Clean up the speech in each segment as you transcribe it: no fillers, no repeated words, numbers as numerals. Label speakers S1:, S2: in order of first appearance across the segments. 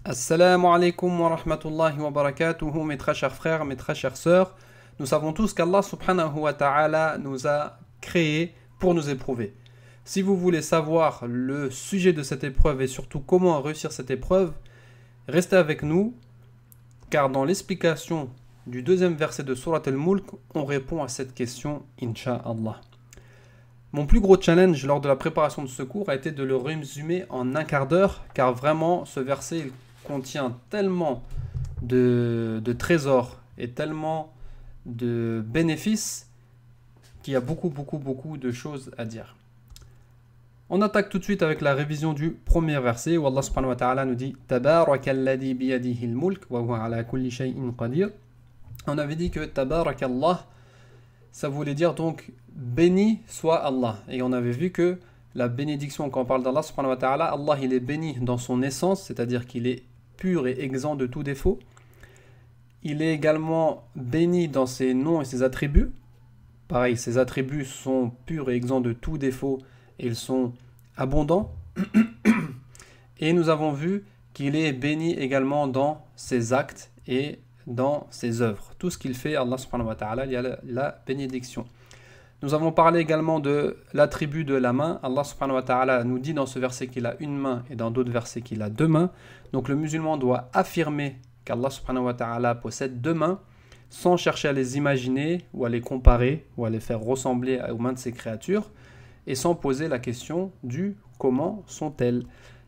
S1: Assalamu alaikum wa rahmatullahi wa barakatuhu, mes très chers frères, mes très chères sœurs. Nous savons tous qu'Allah subhanahu wa ta'ala nous a créés pour nous éprouver. Si vous voulez savoir le sujet de cette épreuve et surtout comment réussir cette épreuve, restez avec nous, car dans l'explication du deuxième verset de Surat al-Mulk, on répond à cette question, Inch'Allah. Mon plus gros challenge lors de la préparation de ce cours a été de le résumer en un quart d'heure, car vraiment ce verset il contient tellement de trésors et tellement de bénéfices qu'il y a beaucoup de choses à dire. On attaque tout de suite avec la révision du premier verset où Allah subhanahu wa ta'ala nous dit Tabarakalladhi biyadihi al-mulk wa huwa ala kulli shay'in qadir. On avait dit que Tabarakallah, ça voulait dire donc béni soit Allah. Et on avait vu que la bénédiction, quand on parle d'Allah subhanahu wa ta'ala, Allah il est béni dans son essence, c'est-à-dire qu'il est pur et exempt de tout défaut. Il est également béni dans ses noms et ses attributs. Pareil, ses attributs sont purs et exempts de tout défaut et ils sont abondants. Et nous avons vu qu'il est béni également dans ses actes et dans ses œuvres. Tout ce qu'il fait, Allah subhanahu wa ta'ala, il y a la bénédiction. Nous avons parlé également de l'attribut de la main. Allah subhanahu wa ta'ala nous dit dans ce verset qu'il a une main et dans d'autres versets qu'il a deux mains. Donc le musulman doit affirmer qu'Allah subhanahu wa ta'ala possède deux mains sans chercher à les imaginer ou à les comparer ou à les faire ressembler aux mains de ses créatures et sans poser la question du comment sont-elles.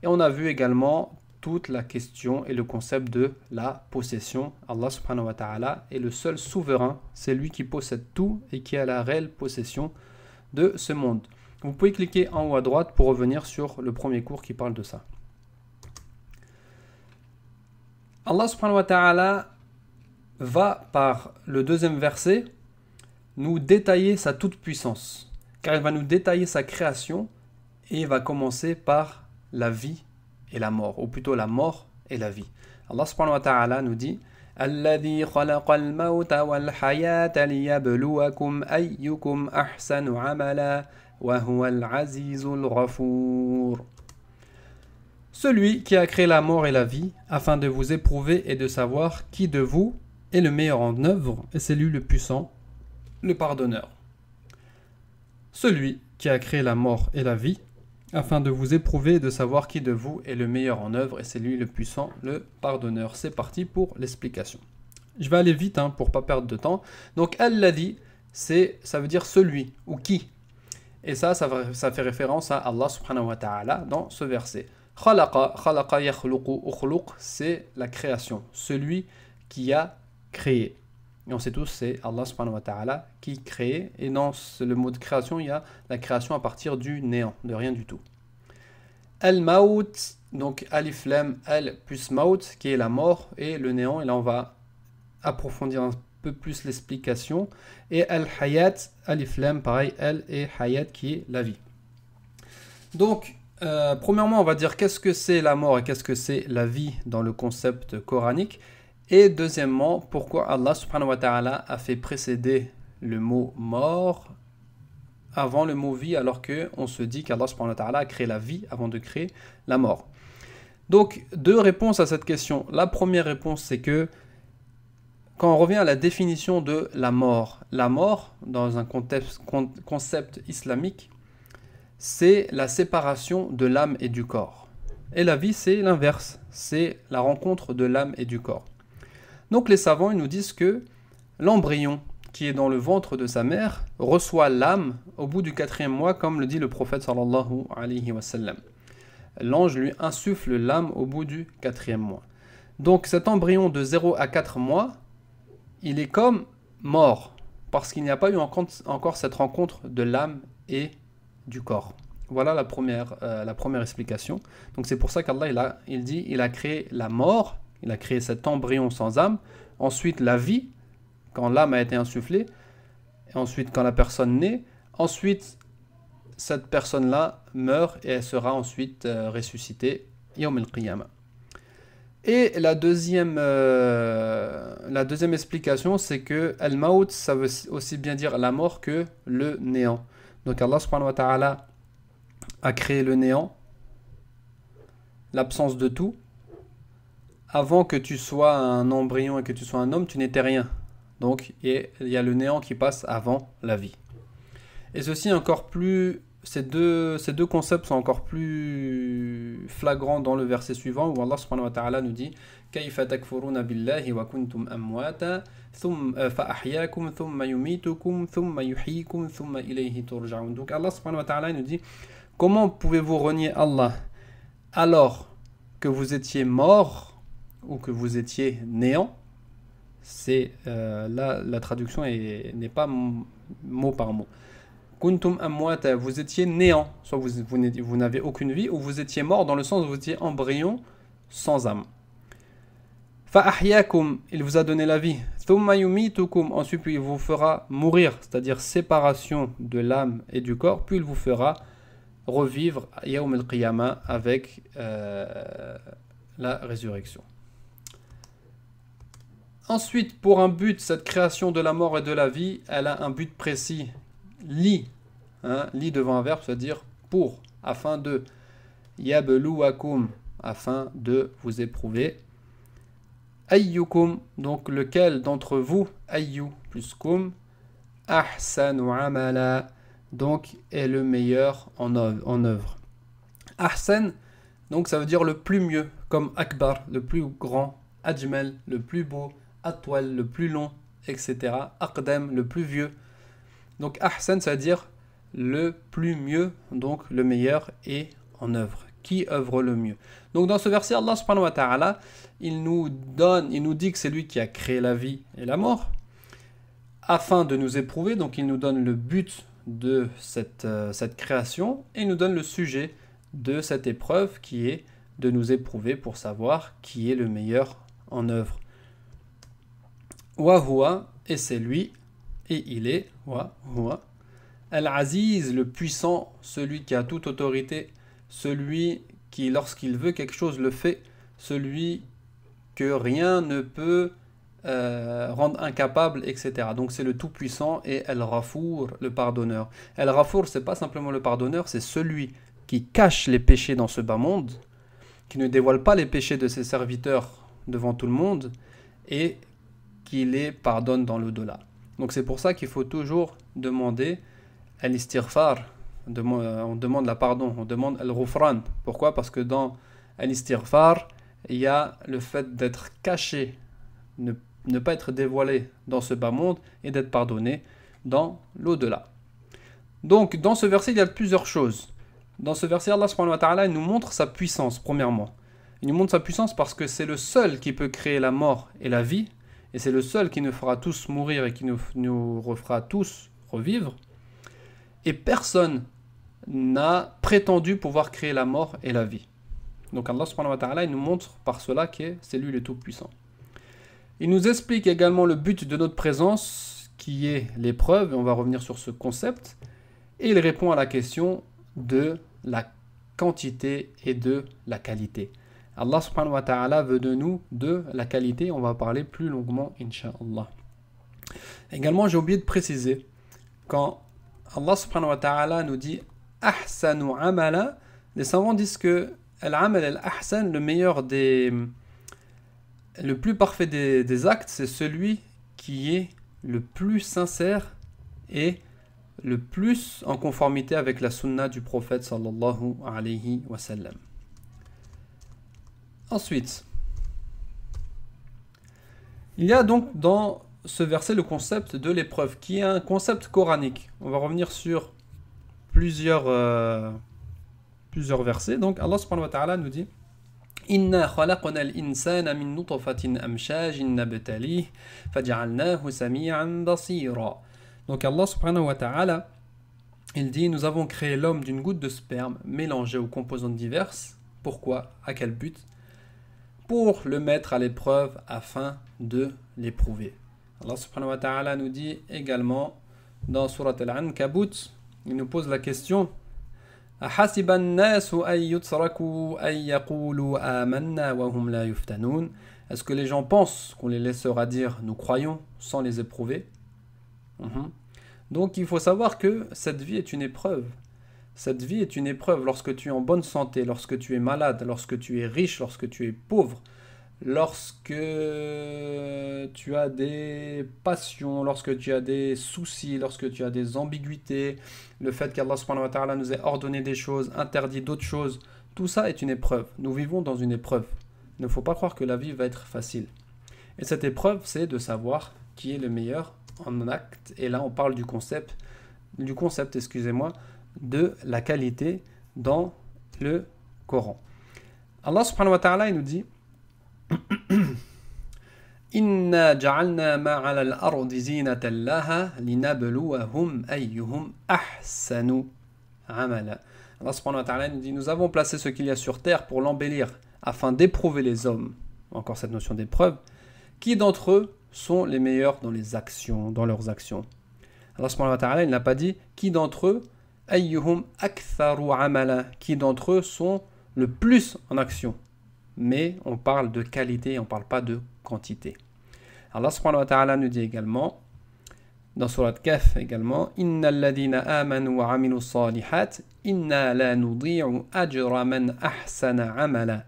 S1: Et on a vu également toute la question et le concept de la possession. Allah subhanahu wa ta'ala est le seul souverain, c'est lui qui possède tout et qui a la réelle possession de ce monde. Vous pouvez cliquer en haut à droite pour revenir sur le premier cours qui parle de ça. Allah subhanahu wa ta'ala va par le deuxième verset nous détailler sa toute-puissance, car il va nous détailler sa création et il va commencer par la vie et la mort, ou plutôt la mort et la vie. Allah subhanahu wa ta'ala nous dit Alladhi khalaqal mawta wal hayata liyabluwakum ayyukum ahsanu amala wa huwal azizul ghafour. Celui qui a créé la mort et la vie afin de vous éprouver et de savoir qui de vous est le meilleur en œuvre, et c'est lui le puissant, le pardonneur. Celui qui a créé la mort et la vie afin de vous éprouver et de savoir qui de vous est le meilleur en œuvre, et c'est lui le puissant, le pardonneur. C'est parti pour l'explication. Je vais aller vite pour ne pas perdre de temps. Donc, Alladhi, ça veut dire celui ou qui. Et ça fait référence à Allah subhanahu wa ta'ala dans ce verset. Khalaqa yakhluqu ukhluq, c'est la création. Celui qui a créé. Et on sait tous, c'est Allah subhanahu wa ta'ala qui crée. Et dans le mot de création, il y a la création à partir du néant, de rien du tout. Al-maut, donc alif lam al plus maut, qui est la mort et le néant. Et là, on va approfondir un peu plus l'explication. Et al-hayat, alif lam, pareil, al et hayat, qui est la vie. Donc, premièrement, on va dire qu'est-ce que c'est la mort et qu'est-ce que c'est la vie dans le concept coranique. Et deuxièmement, pourquoi Allah subhanahu wa ta'ala a fait précéder le mot mort avant le mot vie, alors qu'on se dit qu'Allah subhanahu wa ta'ala a créé la vie avant de créer la mort. Donc, deux réponses à cette question. La première réponse, c'est que quand on revient à la définition de la mort, dans un concept islamique, c'est la séparation de l'âme et du corps. Et la vie, c'est l'inverse, c'est la rencontre de l'âme et du corps. Donc les savants ils nous disent que l'embryon qui est dans le ventre de sa mère reçoit l'âme au bout du 4e mois, comme le dit le prophète sallallahu alayhi wa sallam. L'ange lui insuffle l'âme au bout du 4e mois. Donc cet embryon de 0 à 4 mois, il est comme mort, parce qu'il n'y a pas eu encore cette rencontre de l'âme et du corps. Voilà la première explication. Donc c'est pour ça qu'Allah il a créé la mort. Il a créé cet embryon sans âme. Ensuite, la vie, quand l'âme a été insufflée. Et ensuite, quand la personne naît. Ensuite, cette personne-là meurt et elle sera ensuite ressuscitée. Yawm al-Qiyamah. Et la deuxième explication, c'est que Al-Maut, ça veut aussi bien dire la mort que le néant. Donc Allah subhanahu wa ta'ala a créé le néant, l'absence de tout. avant que tu sois un embryon et que tu sois un homme, tu n'étais rien. Donc, il y a le néant qui passe avant la vie. Et ceci encore plus, ces deux concepts sont encore plus flagrants dans le verset suivant où Allah subhanahu wa ta'ala nous dit كيف تكفرون بالله وكنتم أمواتا ثم فأحياكم ثم يميتكم ثم يحييكم ثم إليه ترجعون. Donc Allah subhanahu wa ta'ala nous dit comment pouvez-vous renier Allah alors que vous étiez mort ou que vous étiez néant. C'est là la traduction n'est pas mot par mot. Kuntum amwata, vous étiez néant, soit vous n'avez aucune vie, ou vous étiez mort dans le sens où vous étiez embryon sans âme. Fa'ahyakum, il vous a donné la vie. Thumma yumitukum, ensuite il vous fera mourir, c'est-à-dire séparation de l'âme et du corps, puis il vous fera revivre Yawm al-Qiyamah avec la résurrection. Ensuite, pour un but, cette création de la mort et de la vie, elle a un but précis. Li, li devant un verbe, c'est-à-dire pour, afin de. Yabluwakum, afin de vous éprouver. Ayyukum, donc lequel d'entre vous, ayyu plus kum, ahsanu amala, donc est le meilleur en œuvre. Ahsan, donc ça veut dire le plus mieux, comme akbar, le plus grand, ajmal, le plus beau, atwal, le plus long, etc. Aqdam, le plus vieux. Donc ahsan, ça veut dire le plus mieux, donc le meilleur et en œuvre. Qui œuvre le mieux. Donc dans ce verset, Allah subhanahu wa ta'ala, il nous dit que c'est lui qui a créé la vie et la mort, afin de nous éprouver. Donc il nous donne le but de cette création et il nous donne le sujet de cette épreuve qui est de nous éprouver pour savoir qui est le meilleur en œuvre. Wa huwa, et c'est lui, et il est, wa huwa, al-aziz, le puissant, celui qui a toute autorité, celui qui, lorsqu'il veut quelque chose, le fait, celui que rien ne peut rendre incapable, etc. Donc c'est le tout-puissant et al-Ghafour, le pardonneur. Al-Ghafour, c'est pas simplement le pardonneur, c'est celui qui cache les péchés dans ce bas monde, qui ne dévoile pas les péchés de ses serviteurs devant tout le monde et qui les pardonne dans l'au-delà. Donc c'est pour ça qu'il faut toujours demander al-istighfar. On demande la pardon, on demande al-ghufran. Pourquoi? Parce que dans al-istighfar, il y a le fait d'être caché, ne pas être dévoilé dans ce bas monde et d'être pardonné dans l'au-delà. Donc dans ce verset, il y a plusieurs choses. Dans ce verset, Allah subhanahu wa ta'ala, il nous montre sa puissance, premièrement. Il nous montre sa puissance parce que c'est le seul qui peut créer la mort et la vie, et c'est le seul qui nous fera tous mourir et qui nous refera tous revivre. Et personne n'a prétendu pouvoir créer la mort et la vie. Donc Allah subhanahu wa ta'ala, il nous montre par cela que c'est lui le tout-puissant. Il nous explique également le but de notre présence, qui est l'épreuve, et on va revenir sur ce concept. Et il répond à la question de la quantité et de la qualité. Allah subhanahu wa ta'ala veut de nous de la qualité, on va parler plus longuement, incha'Allah. Également, j'ai oublié de préciser, quand Allah subhanahu wa ta'ala nous dit ahsanu amala, les savants disent que al-amal al-ahsan, le meilleur le plus parfait des actes, c'est celui qui est le plus sincère et le plus en conformité avec la sunna du prophète sallallahu alayhi wa sallam. Ensuite, il y a donc dans ce verset le concept de l'épreuve, qui est un concept coranique. On va revenir sur plusieurs versets. Donc Allah subhanahu wa ta'ala nous dit Inna khalaqna al-insana min nutfatin amshajin nabtalih faj'alnahu sami'an basira. Donc Allah subhanahu wa ta'ala, il dit, nous avons créé l'homme d'une goutte de sperme mélangée aux composantes diverses. Pourquoi? À quel but? Pour le mettre à l'épreuve afin de l'éprouver. Allah subhanahu wa ta'ala nous dit également dans Surat Al-Ankabut, il nous pose la question أَحَسِبَ النَّاسُ أَن يُتْرَكُوا أَن يَقُولُوا آمَنَّا وَهُمْ لَا يُفْتَنُونَ. Est-ce que les gens pensent qu'on les laissera dire nous croyons sans les éprouver? Donc il faut savoir que cette vie est une épreuve. Cette vie est une épreuve lorsque tu es en bonne santé, lorsque tu es malade, lorsque tu es riche, lorsque tu es pauvre, lorsque tu as des passions, lorsque tu as des soucis, lorsque tu as des ambiguïtés, le fait qu'Allah subhanahu wa ta'ala nous ait ordonné des choses, interdit d'autres choses, tout ça est une épreuve. Nous vivons dans une épreuve. Il ne faut pas croire que la vie va être facile. Et cette épreuve, c'est de savoir qui est le meilleur en acte. Et là, on parle du concept, excusez-moi, de la qualité dans le Coran. Allah subhanahu wa ta'ala, il nous dit Inna ja'alna ma'ala al-ardi zinatan laha linabluwahum ayyuhum ahsanu amala. Allah subhanahu wa ta'ala nous dit nous avons placé ce qu'il y a sur terre pour l'embellir afin d'éprouver les hommes. Encore cette notion d'épreuve. Qui d'entre eux sont les meilleurs dans les actions, dans leurs actions. Allah subhanahu wa ta'ala, il n'a pas dit qui d'entre eux ayyuhum aktharu amala, qui d'entre eux sont le plus en action. Mais on parle de qualité, on ne parle pas de quantité. Allah subhanahu wa ta'ala nous dit également, dans Surat Kahf également, Inna alladhina amanu wa aminu salihat, inna la nudi'u ajra man ahsana amala.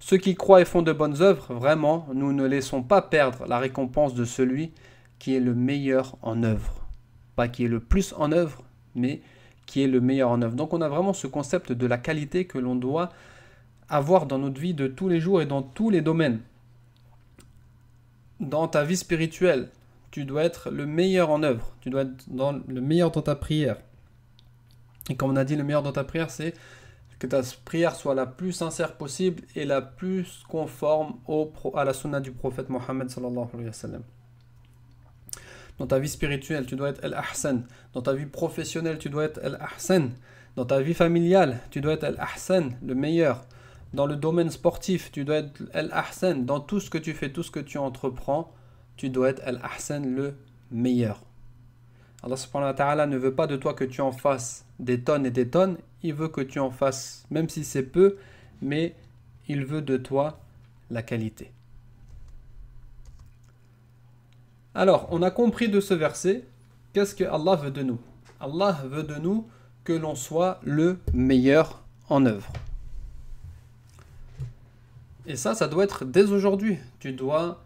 S1: Ceux qui croient et font de bonnes œuvres, vraiment, nous ne laissons pas perdre la récompense de celui qui est le meilleur en œuvre. Pas qui est le plus en œuvre, mais qui est le meilleur en œuvre. Donc on a vraiment ce concept de la qualité que l'on doit avoir dans notre vie de tous les jours et dans tous les domaines. Dans ta vie spirituelle, tu dois être le meilleur en œuvre. Tu dois être le meilleur dans ta prière. Et comme on a dit, le meilleur dans ta prière, c'est que ta prière soit la plus sincère possible et la plus conforme à la sunna du prophète Mohammed sallallahu alayhi wa sallam. Dans ta vie spirituelle, tu dois être al-ahsan. Dans ta vie professionnelle, tu dois être al-ahsan. Dans ta vie familiale, tu dois être al-ahsan, le meilleur. Dans le domaine sportif, tu dois être al-ahsan. Dans tout ce que tu fais, tout ce que tu entreprends, tu dois être al-ahsan, le meilleur. Allah subhanahu wa ta'ala ne veut pas de toi que tu en fasses des tonnes et des tonnes. Il veut que tu en fasses, même si c'est peu, mais il veut de toi la qualité. Alors, on a compris de ce verset, qu'est-ce que Allah veut de nous? Allah veut de nous que l'on soit le meilleur en œuvre. Et ça doit être dès aujourd'hui. Tu dois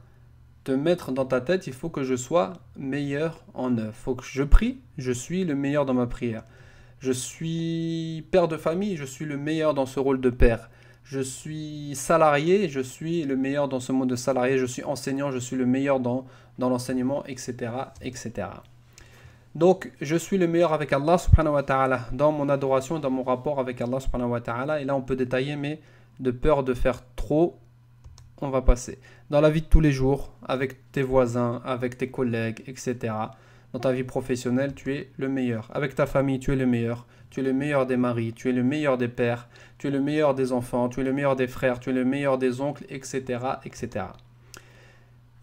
S1: te mettre dans ta tête, il faut que je sois meilleur en œuvre. Il faut que je prie, je suis le meilleur dans ma prière. Je suis père de famille, je suis le meilleur dans ce rôle de père. Je suis salarié, je suis le meilleur dans ce monde de salarié. Je suis enseignant, je suis le meilleur dans l'enseignement, etc., etc. Donc, je suis le meilleur avec Allah subhanahu wa ta'ala, dans mon adoration, dans mon rapport avec Allah subhanahu wa ta'ala. Et là, on peut détailler, mais de peur de faire trop, on va passer. Dans la vie de tous les jours, avec tes voisins, avec tes collègues, etc. Dans ta vie professionnelle, tu es le meilleur. Avec ta famille, tu es le meilleur. Tu es le meilleur des maris, tu es le meilleur des pères, tu es le meilleur des enfants, tu es le meilleur des frères, tu es le meilleur des oncles, etc., etc.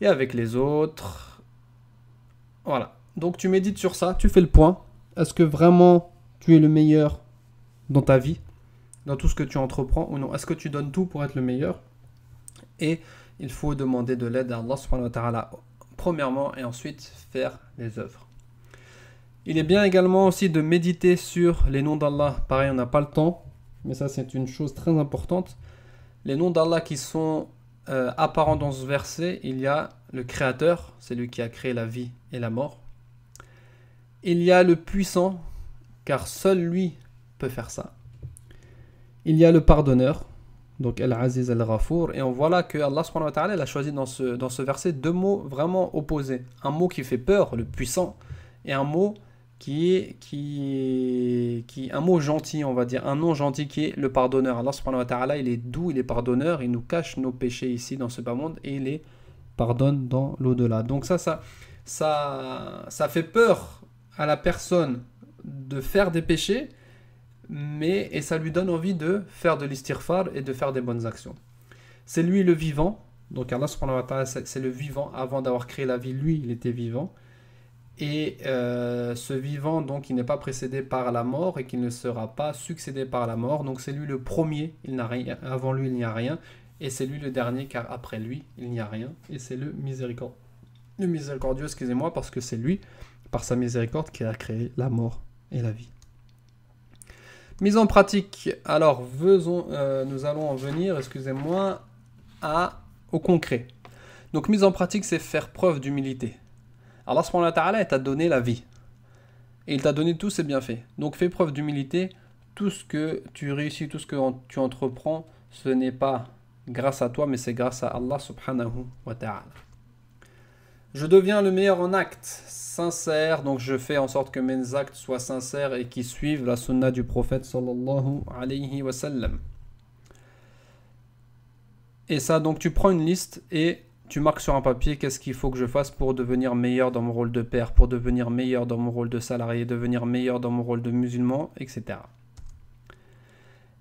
S1: Et avec les autres, voilà. Donc tu médites sur ça, tu fais le point. Est-ce que vraiment tu es le meilleur dans ta vie, dans tout ce que tu entreprends ou non? Est-ce que tu donnes tout pour être le meilleur? Et il faut demander de l'aide à Allah subhanahu wa ta'ala premièrement et ensuite faire les œuvres. Il est bien également aussi de méditer sur les noms d'Allah. Pareil, on n'a pas le temps, mais ça c'est une chose très importante. Les noms d'Allah qui sont apparents dans ce verset, il y a le Créateur, c'est lui qui a créé la vie et la mort. Il y a le Puissant, car seul lui peut faire ça. Il y a le Pardonneur, donc Al-Aziz Al-Ghafour, et on voit là que Allah subhanahu wa ta'ala a choisi dans ce verset deux mots vraiment opposés. Un mot qui fait peur, le Puissant, et un mot un mot gentil, on va dire, un nom gentil qui est le Pardonneur. Allah subhanahu wa ta'ala, il est doux, il est pardonneur, il nous cache nos péchés ici dans ce bas monde et il les pardonne dans l'au-delà. Donc ça fait peur à la personne de faire des péchés, et ça lui donne envie de faire de l'istighfar et de faire des bonnes actions. C'est lui le vivant, donc Allah subhanahu wa ta'ala, c'est le vivant. Avant d'avoir créé la vie, lui, il était vivant. Et ce vivant, donc, il n'est pas précédé par la mort et qu'il ne sera pas succédé par la mort. Donc c'est lui le premier, il n'a rien, avant lui il n'y a rien. Et c'est lui le dernier, car après lui, il n'y a rien. Et c'est le miséricordieux, excusez-moi, parce que c'est lui, par sa miséricorde, qui a créé la mort et la vie. Mise en pratique. Alors, nous allons en venir, excusez-moi, au concret. Donc mise en pratique, c'est faire preuve d'humilité. Allah subhanahu wa ta'ala t'a donné la vie. Et il t'a donné tous ses bienfaits. Donc fais preuve d'humilité. Tout ce que tu réussis, tout ce que tu entreprends, ce n'est pas grâce à toi, mais c'est grâce à Allah subhanahu wa ta'ala. Je deviens le meilleur en actes sincères, donc je fais en sorte que mes actes soient sincères et qui suivent la sunna du prophète sallallahu alayhi wa sallam. Et ça, donc tu prends une liste et tu marques sur un papier qu'est-ce qu'il faut que je fasse pour devenir meilleur dans mon rôle de père, pour devenir meilleur dans mon rôle de salarié, devenir meilleur dans mon rôle de musulman, etc.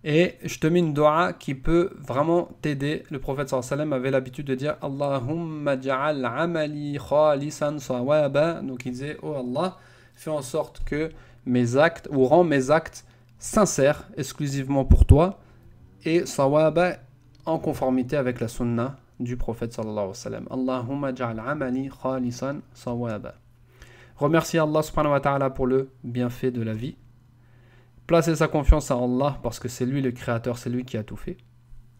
S1: Et je te mets une dua qui peut vraiment t'aider. Le prophète sallallahu alayhi wa sallam avait l'habitude de dire Allahumma ja'al amali khalisan sawaba. Donc il disait oh Allah, fais en sorte que mes actes, ou rends mes actes sincères, exclusivement pour toi, et sawaba en conformité avec la sunna du prophète sallallahu alayhi wa sallam. Allahumma ja'al amali khalisan sawaba. Remercier Allah subhanahu wa ta'ala pour le bienfait de la vie. Placer sa confiance en Allah parce que c'est lui le créateur, c'est lui qui a tout fait.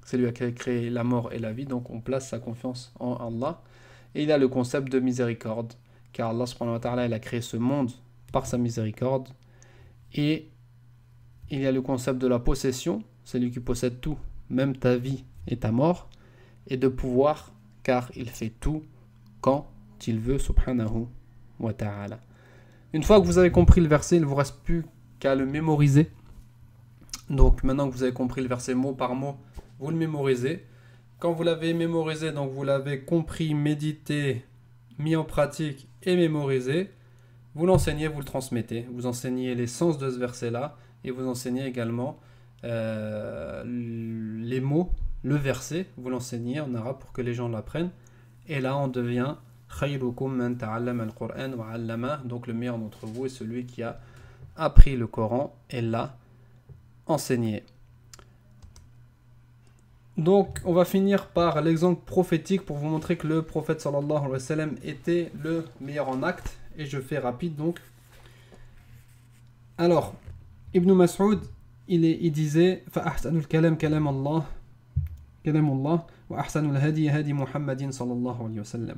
S1: C'est lui qui a créé la mort et la vie, donc on place sa confiance en Allah. Et il a le concept de miséricorde, car Allah subhanahu wa ta'ala il a créé ce monde par sa miséricorde. Et il y a le concept de la possession, c'est lui qui possède tout, même ta vie et ta mort. Et de pouvoir, car il fait tout quand il veut, subhanahu wa ta'ala. Une fois que vous avez compris le verset, il ne vous reste plus qu'à le mémoriser. Donc maintenant que vous avez compris le verset mot par mot, vous le mémorisez. Quand vous l'avez mémorisé, donc vous l'avez compris, médité, mis en pratique et mémorisé, vous l'enseignez, vous le transmettez. Vous enseignez les sens de ce verset-là et vous enseignez également les mots, le verset, vous l'enseignez en arabe pour que les gens l'apprennent. Et là, on devient khayrukum man ta'allama al-Qur'an wa 'allama. Donc le meilleur d'entre vous est celui qui a appris le Coran et l'a enseigné. Donc on va finir par l'exemple prophétique pour vous montrer que le prophète sallallahu alayhi wa sallam était le meilleur en actes. Et je fais rapide donc. Alors, Ibn Mas'ud, il disait فَأَحْسَنُ الْكَلَامِ كَلَامُ اللَّهِ وَأَحْسَنُ الْهَدِيِ هَدِي مُحَمَّدٍ sallallahu alayhi wa sallam.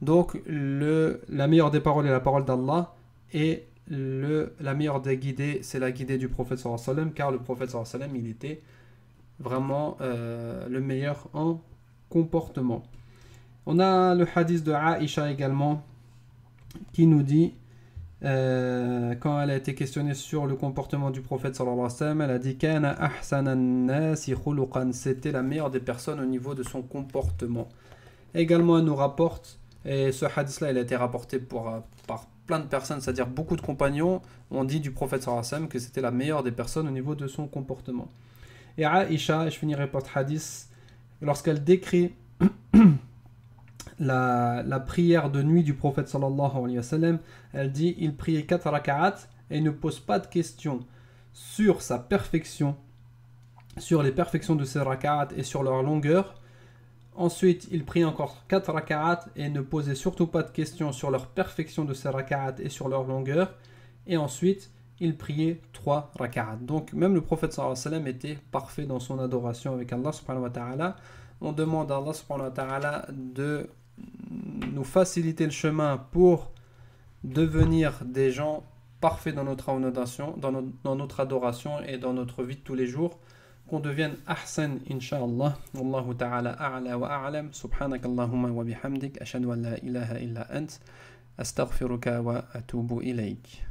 S1: Donc la meilleure des paroles est la parole d'Allah et la meilleure des guidées c'est la guidée du prophète sallallahu alayhi wa sallam, car le prophète sallallahu alayhi wa sallam il était vraiment le meilleur en comportement. On a le hadith de Aïcha également qui nous dit quand elle a été questionnée sur le comportement du prophète sallallahu alayhi wa sallam, elle a dit kana ahsanan nasi khuluqan, c'était la meilleure des personnes au niveau de son comportement. Également elle nous rapporte, et ce hadith là il a été rapporté par plein de personnes, c'est-à-dire beaucoup de compagnons ont dit du prophète sallallahu alayhi wa sallam que c'était la meilleure des personnes au niveau de son comportement. Et Aïcha, et je finirai par ce hadith, lorsqu'elle décrit la prière de nuit du prophète sallallahu alayhi wa sallam, elle dit il priait 4 raka'at et ne pose pas de questions sur sa perfection, sur les perfections de ses raka'at et sur leur longueur. Ensuite, il prie encore 4 raka'at et ne posait surtout pas de questions sur leur perfection de ses raka'at et sur leur longueur. Et ensuite, il priait 3 raka'at. Donc, même le prophète sallallahu alayhi wa sallam était parfait dans son adoration avec Allah subhanahu wa ta'ala. On demande à Allah subhanahu wa ta'ala de nous faciliter le chemin pour devenir des gens parfaits dans notre adoration, dans notre adoration et dans notre vie de tous les jours. Qu'on devienne ahsan, insha'Allah. Wallahu ta'ala a'la wa a'lam. Subhanakallahumma wa bihamdik. Ashhadu an la ilaha illa ant. Astaghfiruka wa atubu ilayk.